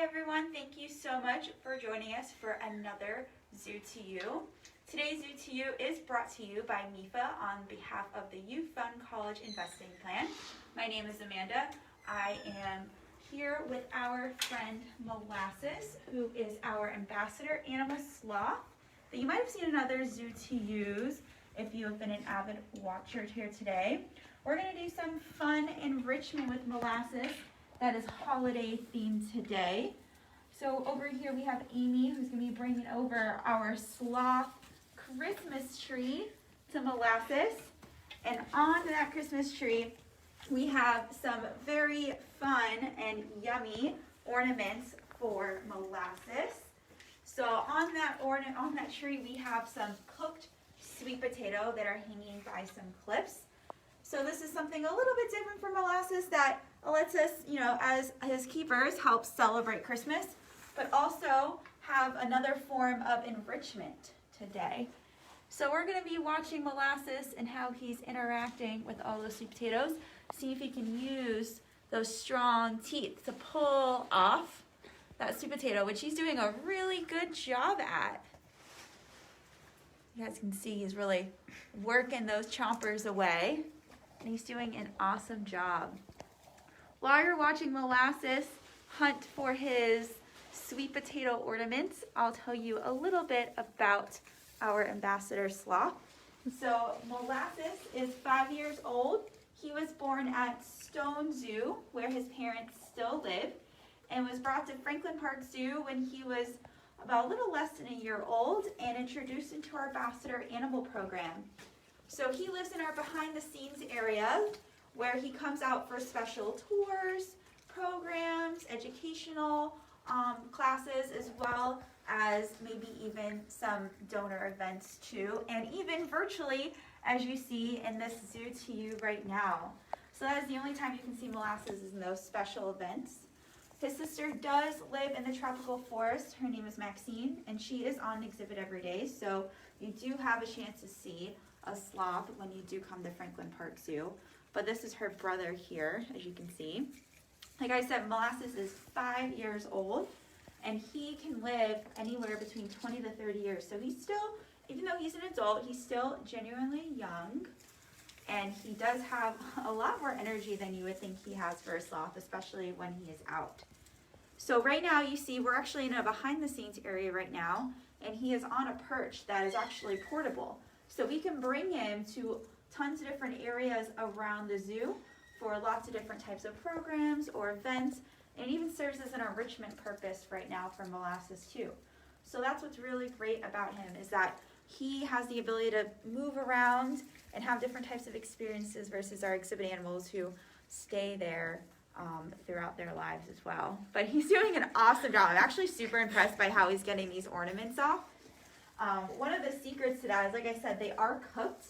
everyone, thank you so much for joining us for another Zoo to You. Today's Zoo to You is brought to you by MIFA on behalf of the Youth Fund College Investing Plan. My name is Amanda. I am here with our friend Molasses, who is our ambassador animal sloth that you might have seen in other Zoo to Yous if you have been an avid watcher here today. We're going to do some fun enrichment with Molasses that is holiday themed today. So over here we have Amy, who's going to be bringing over our sloth Christmas tree to Molasses. And on that Christmas tree, we have some very fun and yummy ornaments for Molasses. So on that tree, we have some cooked sweet potato that are hanging by some clips. So this is something a little bit different for Molasses that lets us, as his keepers, help celebrate Christmas, but also have another form of enrichment today. So we're going to be watching Molasses and how he's interacting with all those sweet potatoes. See if he can use those strong teeth to pull off that sweet potato, which he's doing a really good job at. You guys can see he's really working those chompers away, and he's doing an awesome job. While you're watching Molasses hunt for his sweet potato ornaments, I'll tell you a little bit about our ambassador sloth. So Molasses is 5 years old. He was born at Stone Zoo, where his parents still live, and was brought to Franklin Park Zoo when he was about a little less than a year old and introduced into our ambassador animal program. So he lives in our behind the scenes area where he comes out for special tours, programs, educational classes, as well as maybe even some donor events too, and even virtually, as you see in this Zoo to You right now. So that is the only time you can see Molasses is in those special events. His sister does live in the tropical forest. Her name is Maxine, and she is on exhibit every day, so you do have a chance to see a sloth when you do come to Franklin Park Zoo. But this is her brother here, as you can see. Like I said, Molasses is 5 years old, and he can live anywhere between 20 to 30 years. So he's still, even though he's an adult, he's still genuinely young, and he does have a lot more energy than you would think he has for a sloth, especially when he is out. So right now you see we're actually in a behind the scenes area right now, and he is on a perch that is actually portable. So we can bring him to tons of different areas around the zoo for lots of different types of programs or events, and it even serves as an enrichment purpose right now for Molasses too. So that's what's really great about him, is that he has the ability to move around and have different types of experiences versus our exhibit animals who stay there throughout their lives as well. But he's doing an awesome job. I'm actually super impressed by how he's getting these ornaments off. One of the secrets to that is, like I said, they are cooked.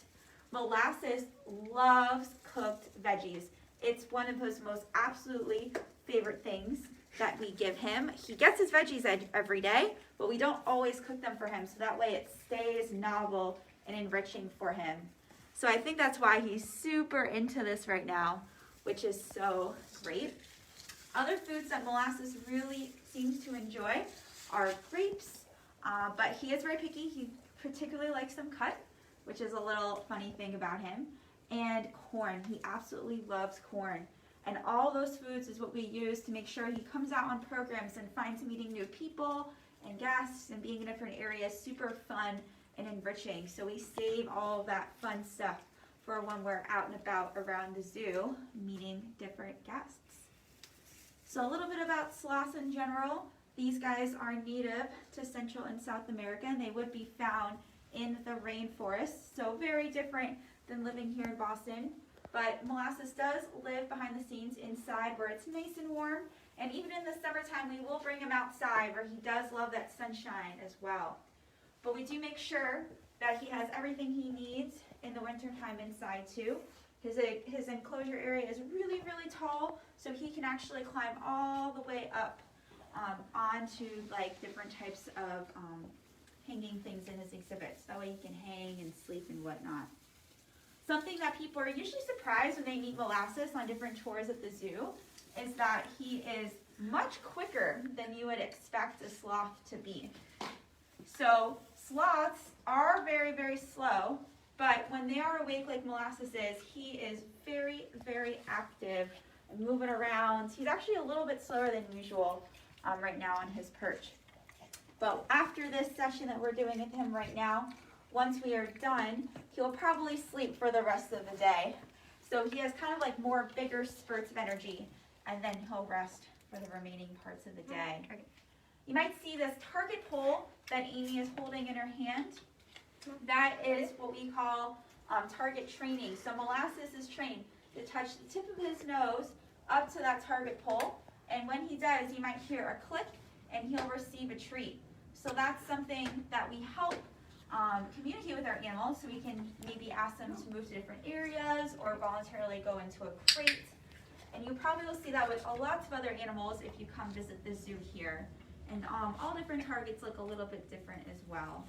Molasses loves cooked veggies. It's one of his most absolutely favorite things that we give him. He gets his veggies every day, but we don't always cook them for him, so that way it stays novel and enriching for him. So I think that's why he's super into this right now, which is so great. Other foods that Molasses really seems to enjoy are grapes, but he is very picky. He particularly likes them cut, which is a little funny thing about him, and corn. He absolutely loves corn. And all those foods is what we use to make sure he comes out on programs and finds meeting new people and guests and being in different areas super fun and enriching. So we save all of that fun stuff for when we're out and about around the zoo meeting different guests. So a little bit about sloths in general. These guys are native to Central and South America, and they would be found in the rainforest. So very different than living here in Boston. But Molasses does live behind the scenes inside where it's nice and warm. And even in the summertime, we will bring him outside where he does love that sunshine as well. But we do make sure that he has everything he needs in the wintertime inside too. His enclosure area is really, really tall, so he can actually climb all the way up onto like different types of hanging things in his exhibits. That way he can hang and sleep and whatnot. Something that people are usually surprised when they meet Molasses on different tours at the zoo is that he is much quicker than you would expect a sloth to be. So sloths are very, very slow, but when they are awake like Molasses is, he is very, very active and moving around. He's actually a little bit slower than usual right now on his perch. But after this session that we're doing with him right now, once we are done, he'll probably sleep for the rest of the day. So he has kind of like more bigger spurts of energy, and then he'll rest for the remaining parts of the day. You might see this target pole that Amy is holding in her hand. That is what we call target training. So Molasses is trained to touch the tip of his nose up to that target pole, and when he does, you might hear a click and he'll receive a treat. So that's something that we help communicate with our animals, so we can maybe ask them to move to different areas or voluntarily go into a crate. And you probably will see that with lots of other animals if you come visit the zoo here. And all different targets look a little bit different as well.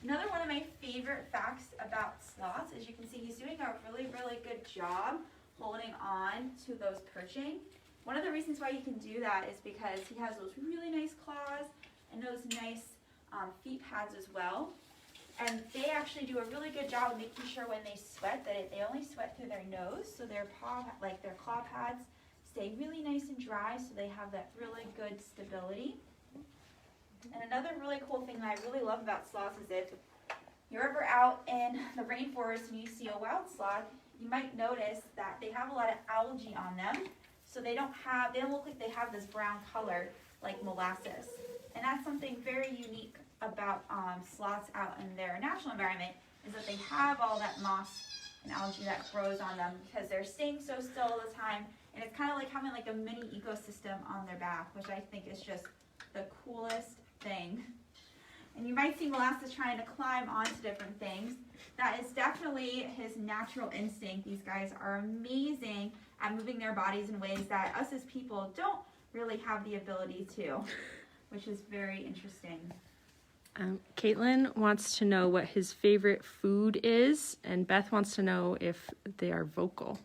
Another one of my favorite facts about sloths is you can see he's doing a really, really good job holding on to those perching. One of the reasons why he can do that is because he has those really nice claws and those nice feet pads as well. And they actually do a really good job of making sure when they sweat that they only sweat through their nose, so their claw pads stay really nice and dry, so they have that really good stability. And another really cool thing that I really love about sloths is if you're ever out in the rainforest and you see a wild sloth, you might notice that they have a lot of algae on them, so they don't look like they have this brown color like Molasses. And that's something very unique about sloths out in their natural environment, is that they have all that moss and algae that grows on them because they're staying so still all the time, and it's kind of like having like a mini ecosystem on their back, which I think is just the coolest thing. And you might see Molasses trying to climb onto different things. That is definitely his natural instinct. These guys are amazing at moving their bodies in ways that us as people don't really have the ability to, which is very interesting. Caitlin wants to know what his favorite food is, and Beth wants to know if they are vocal.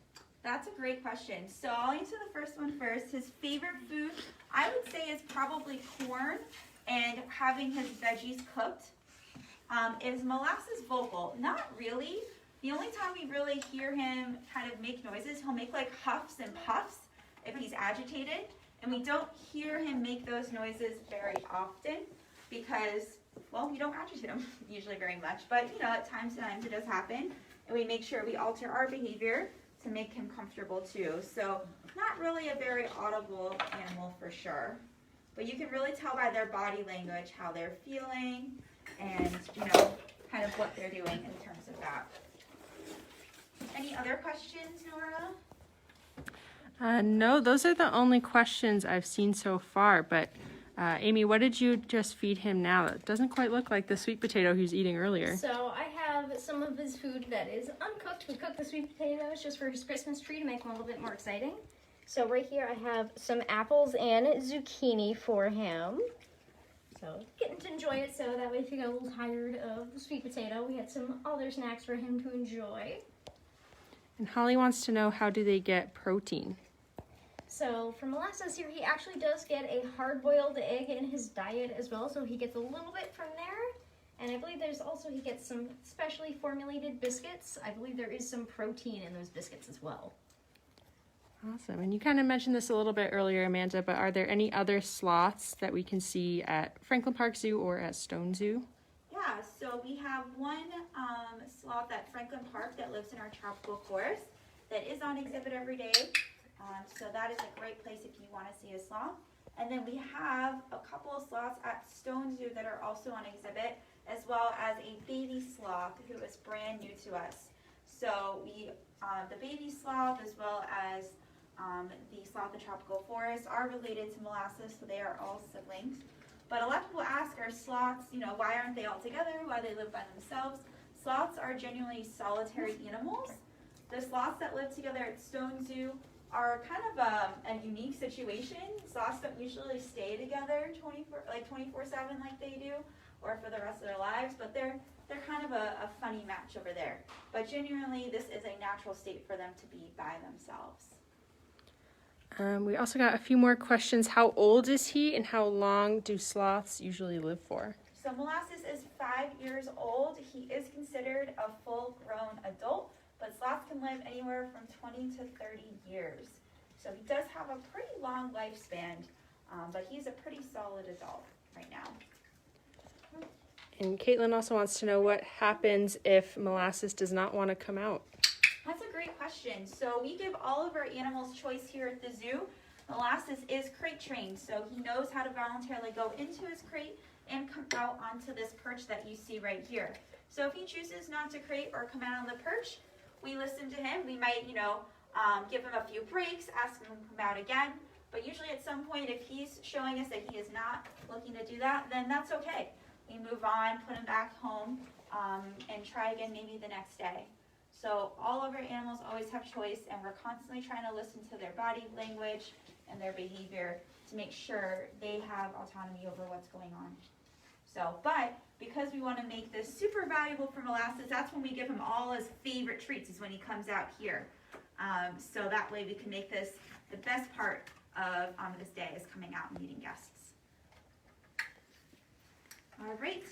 That's a great question. So I'll answer the first one first. His favorite food, I would say, is probably corn and having his veggies cooked. Is Molasses vocal? Not really. The only time we really hear him kind of make noises, he'll make like huffs and puffs if he's agitated. And we don't hear him make those noises very often because, well, we don't agitate him usually very much. But, you know, at times it does happen. And we make sure we alter our behavior to make him comfortable too. So not really a very audible animal for sure. But you can really tell by their body language how they're feeling and, you know, kind of what they're doing in terms of that. Any other questions, Nora? No, those are the only questions I've seen so far. But Amy, what did you just feed him now? It doesn't quite look like the sweet potato he was eating earlier. So I have some of his food that is uncooked. We cooked the sweet potatoes just for his Christmas tree to make them a little bit more exciting. So right here I have some apples and zucchini for him. So getting to enjoy it, so that way if you got a little tired of the sweet potato, we had some other snacks for him to enjoy. And Holly wants to know, how do they get protein? So for Molasses here, he actually does get a hard-boiled egg in his diet as well, so he gets a little bit from there. And I believe he gets some specially formulated biscuits. I believe there is some protein in those biscuits as well. Awesome. And you kind of mentioned this a little bit earlier, Amanda, but are there any other sloths that we can see at Franklin Park Zoo or at Stone Zoo? Yeah, so we have one sloth at Franklin Park that lives in our tropical forest that is on exhibit every day. So that is a great place if you want to see a sloth. And then we have a couple of sloths at Stone Zoo that are also on exhibit, as well as a baby sloth who is brand new to us. So the baby sloth as well as the sloth in tropical forest are related to Molasses, so they are all siblings. But a lot of people ask, are sloths, you know, why aren't they all together? Why they live by themselves? Sloths are genuinely solitary animals. The sloths that live together at Stone Zoo are kind of a unique situation. Sloths don't usually stay together 24/7 like they do. or for the rest of their lives, but they're kind of a funny match over there. But genuinely, this is a natural state for them to be by themselves. We also got a few more questions. How old is he, and how long do sloths usually live for? So Molasses is 5 years old. He is considered a full-grown adult, but sloths can live anywhere from 20 to 30 years. So he does have a pretty long lifespan, but he's a pretty solid adult right now. And Caitlin also wants to know what happens if Molasses does not want to come out. That's a great question. So we give all of our animals choice here at the zoo. Molasses is crate trained, so he knows how to voluntarily go into his crate and come out onto this perch that you see right here. So if he chooses not to crate or come out on the perch, we listen to him. We might, give him a few breaks, ask him to come out again. But usually at some point, if he's showing us that he is not looking to do that, then that's okay. We move on, put him back home, and try again maybe the next day. So all of our animals always have choice, and we're constantly trying to listen to their body language and their behavior to make sure they have autonomy over what's going on. So, but because we want to make this super valuable for Molasses, that's when we give him all his favorite treats, is when he comes out here. So that way we can make this the best part of this day, is coming out and meeting guests. All right,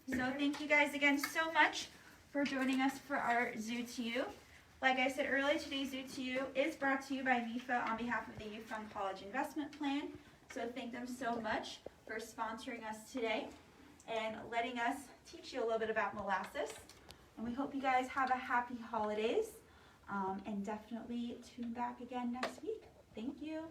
so thank you guys again so much for joining us for our Zoo to You. Like I said earlier, today's Zoo to You is brought to you by MIFA on behalf of the Youth Fund College Investment Plan. So thank them so much for sponsoring us today and letting us teach you a little bit about Molasses. And we hope you guys have a happy holidays, and definitely tune back again next week. Thank you.